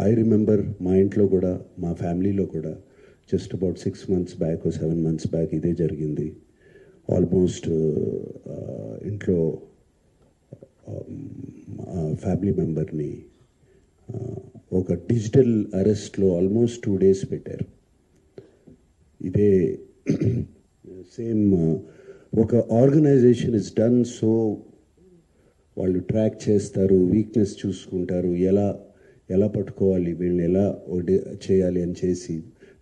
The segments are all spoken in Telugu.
ఐ రిమెంబర్ మా ఇంట్లో కూడా, మా ఫ్యామిలీలో కూడా just about 6 months back 7 months back ఇదే జరిగింది. ఆల్మోస్ట్ ఇంట్లో ఫ్యామిలీ మెంబర్ని ఒక డిజిటల్ అరెస్ట్లో ఆల్మోస్ట్ 2 days పెట్టారు. ఇదే సేమ్ ఒక ఆర్గనైజేషన్ ఇస్ డన్ సో, వాళ్ళు ట్రాక్ చేస్తారు, వీక్నెస్ చూసుకుంటారు, ఎలా పట్టుకోవాలి, వీళ్ళని ఎలా చేయాలి అని చేసి,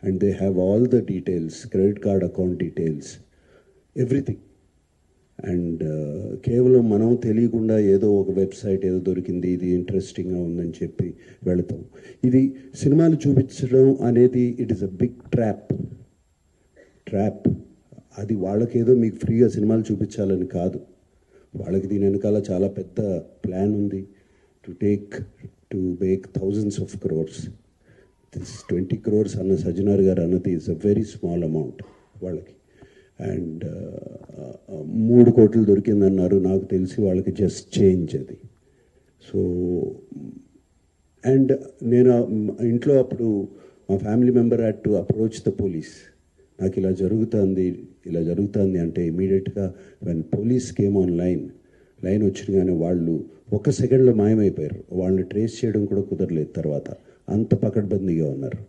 and they have all the details, credit card account details, everything. And కేవలం మనం తెలియకుండా ఏదో ఒక వెబ్సైట్ ఏదో దొరికింది, ఇది ఇంట్రెస్టింగ్గా ఉందని చెప్పి వెళతాం. ఇది సినిమాలు చూపించడం అనేది it is a big trap. అది వాళ్ళకేదో మీకు ఫ్రీగా సినిమాలు చూపించాలని కాదు, వాళ్ళకి దీని వెనకాల చాలా పెద్ద ప్లాన్ ఉంది. To make thousands of crores. This 20 crores అన్న సజ్జనార్ గారు అన్నది is a very small amount వాళ్ళకి. అండ్ 3 కోట్లు దొరికిందన్నారు, నాకు తెలిసి వాళ్ళకి జస్ట్ చేంజ్ అది. సో అండ్ నేను ఇంట్లో అప్పుడు మా family member had to approach the police. నాకు ఇలా జరుగుతుంది అంటే ఇమీడియట్గా when police came on line వచ్చినగానే వాళ్ళు 1 సెకండ్లో మాయమైపోయారు. వాళ్ళని ట్రేస్ చేయడం కూడా కుదరలేదు తర్వాత, అంత పకడ్బందీగా ఉన్నారు.